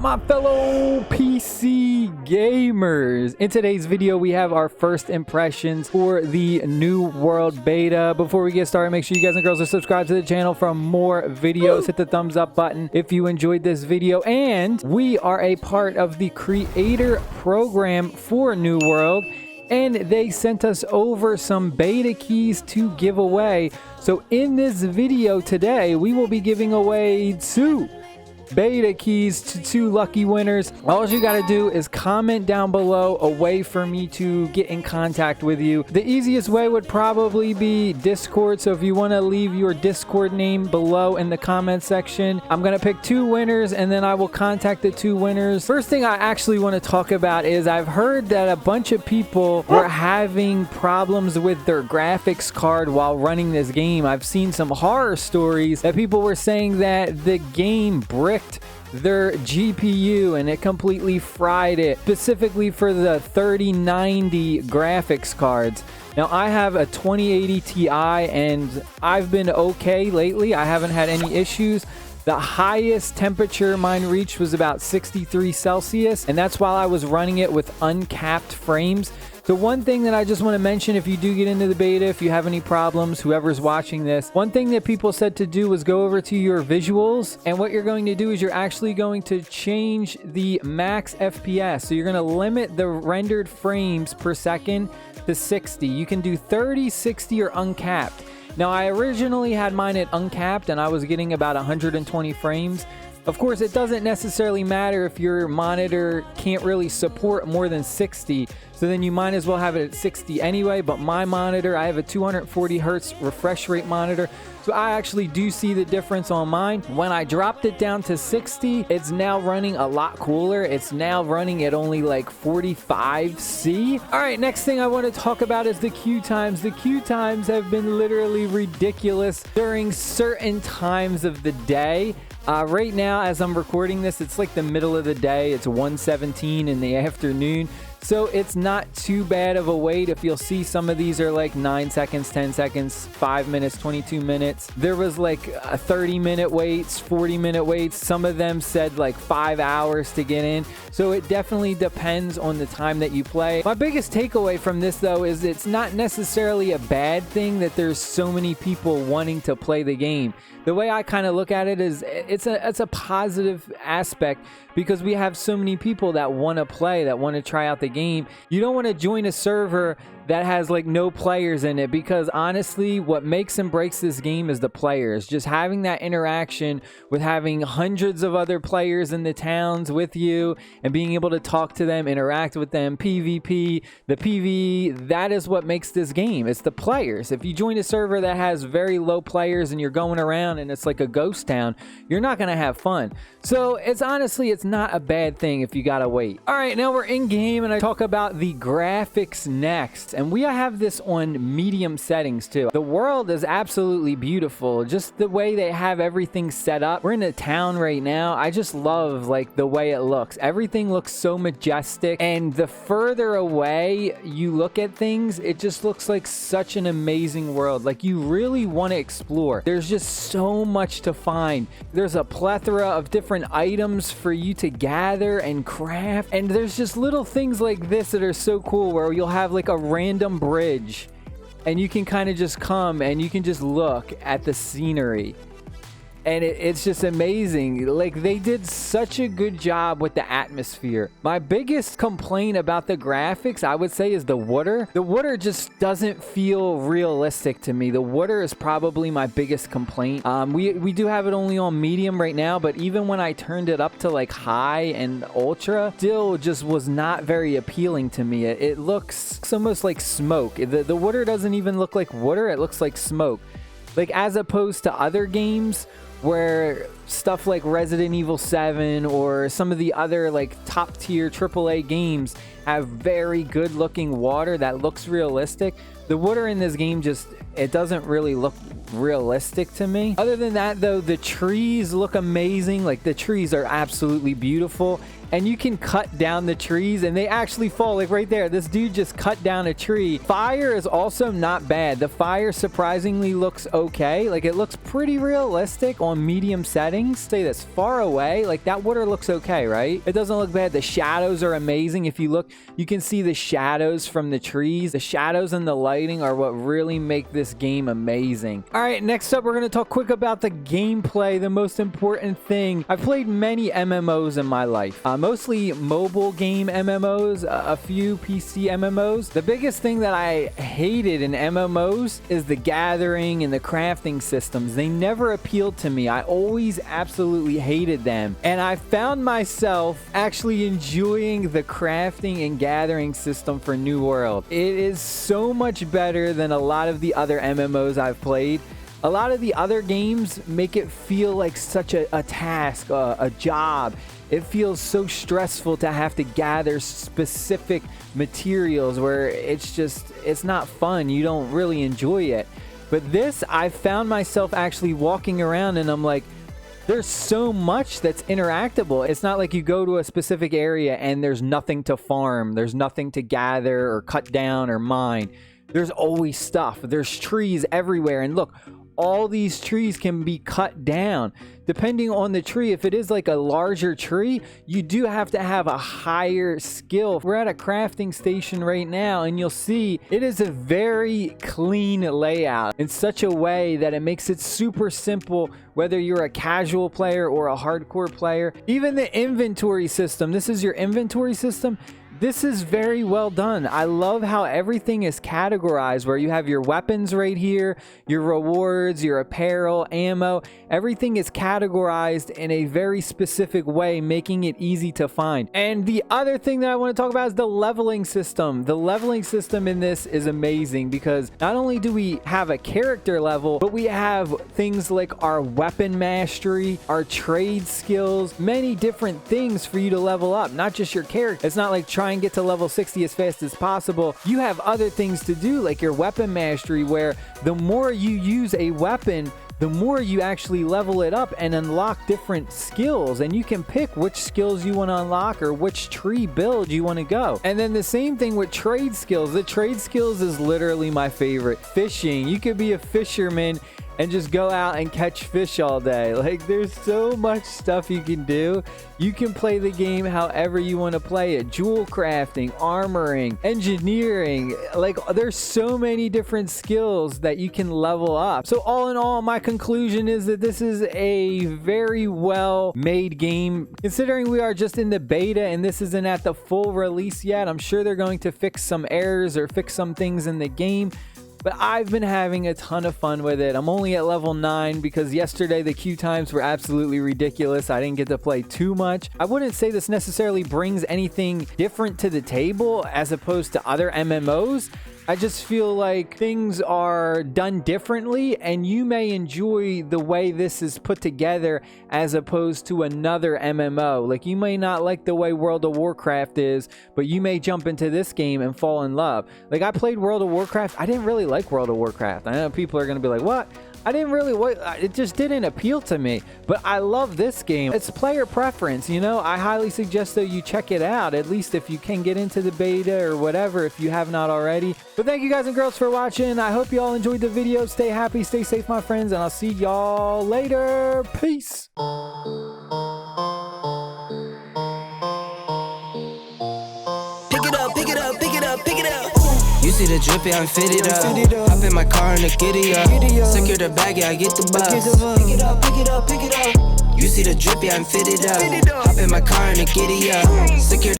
my fellow PC gamers? In today's video, we have our first impressions for the New World beta. Before we get started, make sure you guys and girls are subscribed to the channel for more videos. Hit the thumbs up button if you enjoyed this video. And we are a part of the creator program for New World, and they sent us over some beta keys to give away. So in this video today, we will be giving away 2 beta keys to 2 lucky winners. All you got to do is comment down below a way for me to get in contact with you. The easiest way would probably be Discord. So if you want to leave your Discord name below in the comment section, I'm going to pick 2 winners and then I will contact the 2 winners. First thing I actually want to talk about is I've heard that a bunch of people were having problems with their graphics card while running this game. I've seen some horror stories that people were saying that the game bricked their GPU and it completely fried it, specifically for the 3090 graphics cards. Now I have a 2080 Ti and I've been okay lately. I haven't had any issues. The highest temperature mine reached was about 63 Celsius, and that's while I was running it with uncapped frames. So one thing that I just want to mention, if you do get into the beta, if you have any problems, whoever's watching this, one thing that people said to do was go over to your visuals, and what you're going to do is you're actually going to change the max FPS. So you're going to limit the rendered frames per second to 60. You can do 30, 60, or uncapped. Now, I originally had mine at uncapped and I was getting about 120 frames. Of course, it doesn't necessarily matter if your monitor can't really support more than 60, so then you might as well have it at 60 anyway. But my monitor, I have a 240 hertz refresh rate monitor, so I actually do see the difference on mine. When I dropped it down to 60, it's now running a lot cooler. It's now running at only like 45C. All right, next thing I want to talk about is the queue times. The queue times have been literally ridiculous during certain times of the day. Right now, as I'm recording this, it's like the middle of the day. It's 1:17 in the afternoon. So it's not too bad of a wait. If you'll see, some of these are like 9 seconds, 10 seconds, 5 minutes, 22 minutes. There was like a 30-minute waits, 40-minute waits. Some of them said like 5 hours to get in. So it definitely depends on the time that you play. My biggest takeaway from this, though, is it's not necessarily a bad thing that there's so many people wanting to play the game. The way I kind of look at it is it's a positive aspect, because we have so many people that want to play, that want to try out the game. You don't want to join a server that has like no players in it, because honestly, what makes and breaks this game is the players. Just having that interaction with having hundreds of other players in the towns with you and being able to talk to them, interact with them, PvP, the PvE, that is what makes this game. It's the players. If you join a server that has very low players and you're going around and it's like a ghost town, you're not going to have fun. So it's honestly, it's not a bad thing if you gotta wait. All right, now we're in game and I talk about the graphics next. And we have this on medium settings too. The world is absolutely beautiful. Just the way they have everything set up. We're in a town right now. I just love like the way it looks. Everything looks so majestic. And the further away you look at things, it just looks like such an amazing world. Like you really want to explore. There's just so much to find. There's a plethora of different items for you to gather and craft. And there's just little things like this that are so cool, where you'll have like a random bridge and you can kind of just come and you can just look at the scenery. And it's just amazing. Like, they did such a good job with the atmosphere. My biggest complaint about the graphics, I would say, is the water. The water just doesn't feel realistic to me. The water is probably my biggest complaint. We do have it only on medium right now, but even when I turned it up to like high and ultra, still just was not very appealing to me. It looks almost like smoke. The water doesn't even look like water. It looks like smoke. Like, as opposed to other games where stuff like Resident Evil 7 or some of the other like top tier AAA games have very good looking water that looks realistic. The water in this game just, it doesn't really look realistic to me. Other than that though, the trees look amazing. Like, the trees are absolutely beautiful. and you can cut down the trees and they actually fall. Like right there, this dude just cut down a tree. Fire is also not bad. The fire surprisingly looks okay. Like it looks pretty realistic on medium settings. Say this far away, like that water looks okay, right? It doesn't look bad. The shadows are amazing. If you look, you can see the shadows from the trees. The shadows and the lighting are what really make this game amazing. All right, next up, we're going to talk quick about the gameplay, the most important thing. I've played many MMOs in my life, mostly mobile game MMOs, a few PC MMOs. The biggest thing that I hated in MMOs is the gathering and the crafting systems. They never appealed to me. I always absolutely hated them. And I found myself actually enjoying the crafting and gathering system for New World. It is so much better than a lot of the other MMOs I've played. A lot of the other games make it feel like such a task, a job. It feels so stressful to have to gather specific materials where it's not fun. You don't really enjoy it. But this, I found myself actually walking around and I'm like, there's so much that's interactable. It's not like you go to a specific area and there's nothing to farm. There's nothing to gather or cut down or mine. There's always stuff. There's trees everywhere. And look, all these trees can be cut down depending on the tree. If it is like a larger tree, you do have to have a higher skill. We're at a crafting station right now and you'll see it is a very clean layout in such a way that it makes it super simple whether you're a casual player or a hardcore player. Even the inventory system, this is your inventory system. This is very well done. I love how everything is categorized where you have your weapons right here, your rewards, your apparel, ammo. Everything is categorized in a very specific way, making it easy to find. And the other thing that I want to talk about is the leveling system. The leveling system in this is amazing because not only do we have a character level, but we have things like our weapon mastery, our trade skills, many different things for you to level up, not just your character. It's not like trying and get to level 60 as fast as possible. You have other things to do like your weapon mastery, where the more you use a weapon, the more you actually level it up and unlock different skills, and you can pick which skills you want to unlock or which tree build you want to go. And then the same thing with trade skills. The trade skills is literally my favorite. Fishing, you could be a fisherman and just go out and catch fish all day. Like, there's so much stuff you can do. You can play the game however you want to play it. Jewel crafting, armoring, engineering. Like, there's so many different skills that you can level up. So all in all, my conclusion is that this is a very well made game. Considering we are just in the beta and this isn't at the full release yet, I'm sure they're going to fix some errors or fix some things in the game. But I've been having a ton of fun with it. I'm only at level 9 because yesterday the queue times were absolutely ridiculous. I didn't get to play too much. I wouldn't say this necessarily brings anything different to the table as opposed to other MMOs. I just feel like things are done differently and you may enjoy the way this is put together as opposed to another MMO. Like, you may not like the way World of Warcraft is, but you may jump into this game and fall in love. Like, I played World of Warcraft. I didn't really like World of Warcraft. I know people are going to be like, what? I didn't really, it just didn't appeal to me, but I love this game. It's player preference, you know. I highly suggest that you check it out, at least if you can get into the beta or whatever, if you have not already. But thank you guys and girls for watching. I hope you all enjoyed the video. Stay happy, stay safe, my friends, and I'll see y'all later. Peace. Pick it up, pick it up, pick it up, pick it up. You see the drippy, I'm fitted up. Hop in my car and the giddy up. Secure the bag, yeah, I get the bus. Pick it up, pick it up, pick it up. You see the drippy, I'm fitted up. Hop in my car and the giddy up. Secure